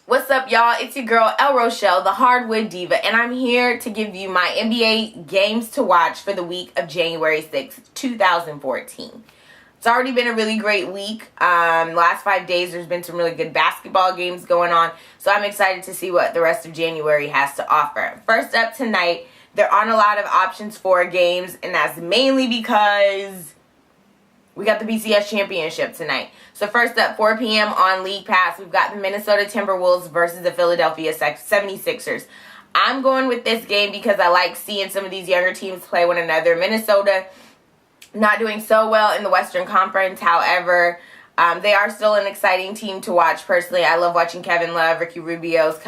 What's up, y'all? It's your girl, El Rochelle, the Hardwood Diva, and I'm here to give you my NBA games to watch for the week of January 6th, 2014. It's already been a really great week. Last 5 days, there's been some really good basketball games going on, so I'm excited to see what the rest of January has to offer. First up tonight, there aren't a lot of options for games, and that's mainly because we got the BCS Championship tonight. So first up, 4 p.m. on League Pass, we've got the Minnesota Timberwolves versus the Philadelphia 76ers. I'm going with this game because I like seeing some of these younger teams play one another. Minnesota not doing so well in the Western Conference. However, they are still an exciting team to watch personally. I love watching Kevin Love. Ricky Rubio's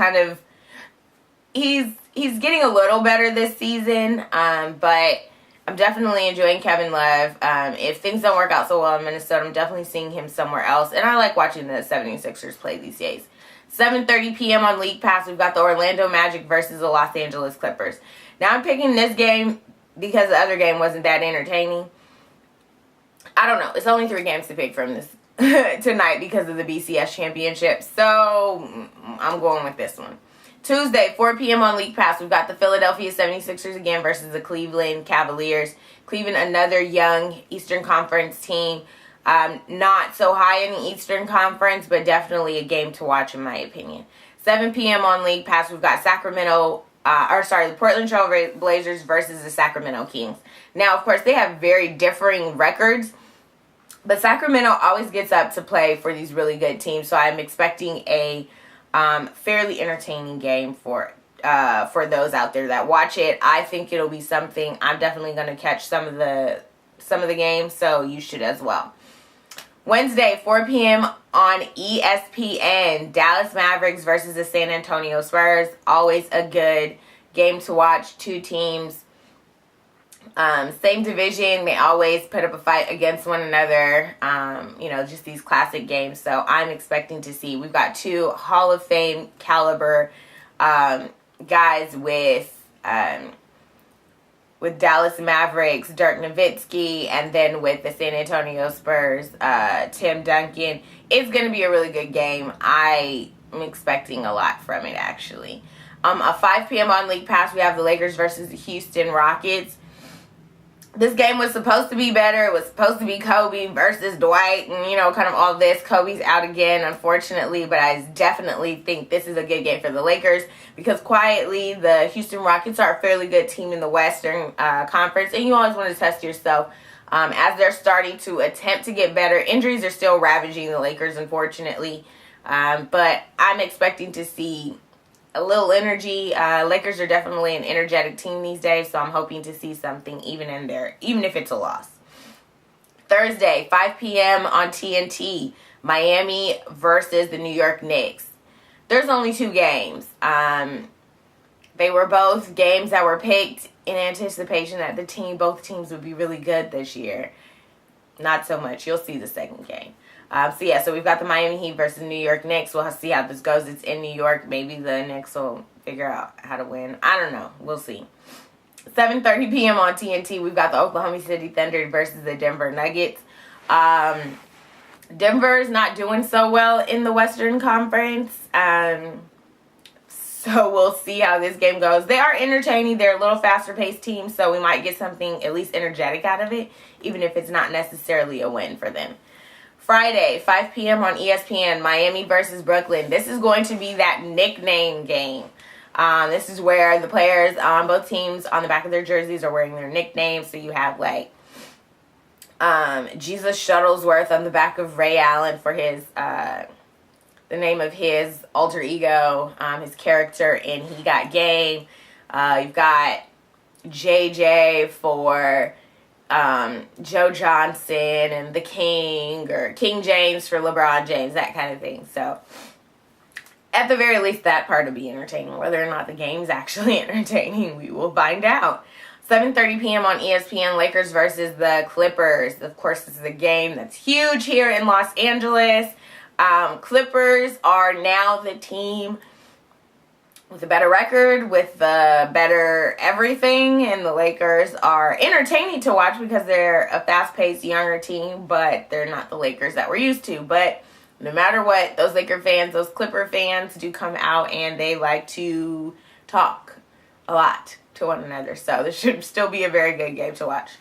he's getting a little better this season, but I'm definitely enjoying Kevin Love. If things don't work out so well in Minnesota, I'm definitely seeing him somewhere else. And I like watching the 76ers play these days. 7:30 p.m. on League Pass, we've got the Orlando Magic versus the Los Angeles Clippers. Now, I'm picking this game because the other game wasn't that entertaining. I don't know. It's only 3 games to pick from this tonight because of the BCS Championship. So, I'm going with this one. Tuesday, 4 p.m. on League Pass, we've got the Philadelphia 76ers again versus the Cleveland Cavaliers. Cleveland, another young Eastern Conference team. Not so high in the Eastern Conference, but definitely a game to watch in my opinion. 7 p.m. on League Pass, we've got the Portland Trail Blazers versus the Sacramento Kings. Now, of course, they have very differing records, but Sacramento always gets up to play for these really good teams, so I'm expecting a fairly entertaining game for those out there that watch it. I think it'll be something. I'm definitely going to catch some of the games, so you should as well. Wednesday, 4 p.m. on ESPN, Dallas Mavericks versus the San Antonio Spurs. Always a good game to watch. 2 teams, same division. They always put up a fight against one another. Just these classic games. So I'm expecting to see. We've got 2 Hall of Fame caliber guys with Dallas Mavericks, Dirk Nowitzki, and then with the San Antonio Spurs, Tim Duncan. It's going to be a really good game. I am expecting a lot from it, actually. At 5 p.m. on League Pass, we have the Lakers versus the Houston Rockets. This game was supposed to be better. It was supposed to be Kobe versus Dwight and, kind of all this. Kobe's out again, unfortunately, but I definitely think this is a good game for the Lakers because quietly the Houston Rockets are a fairly good team in the Western Conference, and you always want to test yourself as they're starting to attempt to get better. Injuries are still ravaging the Lakers, unfortunately, but I'm expecting to see a little energy. Lakers are definitely an energetic team these days, so I'm hoping to see something even in there, even if it's a loss. Thursday, 5 p.m. on TNT, Miami versus the New York Knicks. There's only 2 games. They were both games that were picked in anticipation that both teams would be really good this year. Not so much. You'll see the second game. So we've got the Miami Heat versus New York Knicks. We'll see how this goes. It's in New York. Maybe the Knicks will figure out how to win. I don't know. We'll see. 7:30 p.m. on TNT, we've got the Oklahoma City Thunder versus the Denver Nuggets. Denver's not doing so well in the Western Conference. So we'll see how this game goes. They are entertaining. They're a little faster-paced team, so we might get something at least energetic out of it, even if it's not necessarily a win for them. Friday, 5 p.m. on ESPN, Miami versus Brooklyn. This is going to be that nickname game. This is where the players on both teams on the back of their jerseys are wearing their nicknames. So you have Jesus Shuttlesworth on the back of Ray Allen for his the name of his alter ego, his character in He Got Game. You've got JJ for Joe Johnson and the King, or King James for LeBron James, that kind of thing. So at the very least, that part will be entertaining. Whether or not the game's actually entertaining, we will find out. 7:30 p.m. on ESPN, Lakers versus the Clippers. Of course, this is a game that's huge here in Los Angeles. Clippers are now the team with a better record, with the better everything, and the Lakers are entertaining to watch because they're a fast-paced, younger team, but they're not the Lakers that we're used to. But no matter what, those Laker fans, those Clipper fans do come out and they like to talk a lot to one another. So this should still be a very good game to watch.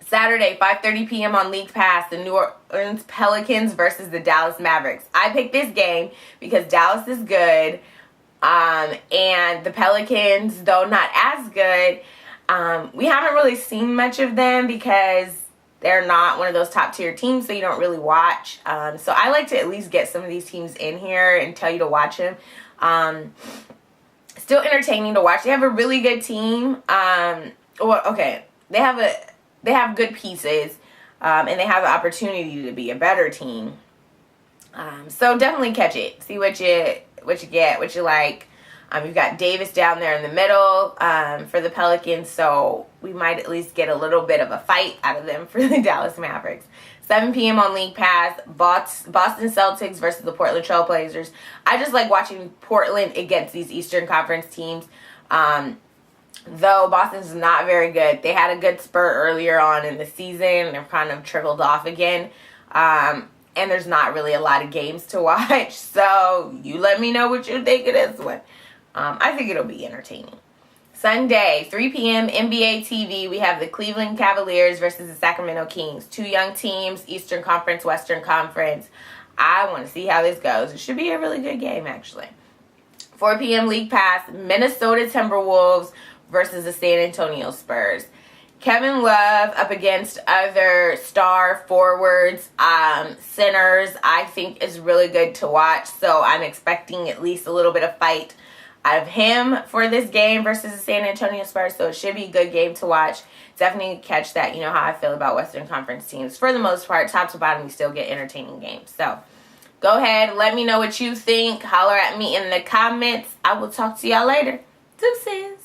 Saturday, 5:30 p.m. on League Pass, the New Orleans Pelicans versus the Dallas Mavericks. I picked this game because Dallas is good, and the Pelicans, though not as good, we haven't really seen much of them because they're not one of those top tier teams, so you don't really watch. So I like to at least get some of these teams in here and tell you to watch them. Still entertaining to watch. They have a really good team. They have good pieces, and they have the opportunity to be a better team. So definitely catch it. See what you get, what you like. You've got Davis down there in the middle for the Pelicans, so we might at least get a little bit of a fight out of them for the Dallas Mavericks. 7 p.m. on League Pass, Boston Celtics versus the Portland Trail Blazers. I just like watching Portland against these Eastern Conference teams. Though Boston's not very good. They had a good spurt earlier on in the season and they've kind of trickled off again. And there's not really a lot of games to watch. So you let me know what you think of this one. I think it'll be entertaining. Sunday, 3 p.m. NBA TV, we have the Cleveland Cavaliers versus the Sacramento Kings. Two young teams, Eastern Conference, Western Conference. I want to see how this goes. It should be a really good game, actually. 4 p.m. League Pass, Minnesota Timberwolves versus the San Antonio Spurs. Kevin Love up against other star forwards, centers, I think is really good to watch. So I'm expecting at least a little bit of fight out of him for this game versus the San Antonio Spurs. So it should be a good game to watch. Definitely catch that. You know how I feel about Western Conference teams. For the most part, top to bottom, you still get entertaining games. So go ahead, let me know what you think. Holler at me in the comments. I will talk to y'all later. Deuces.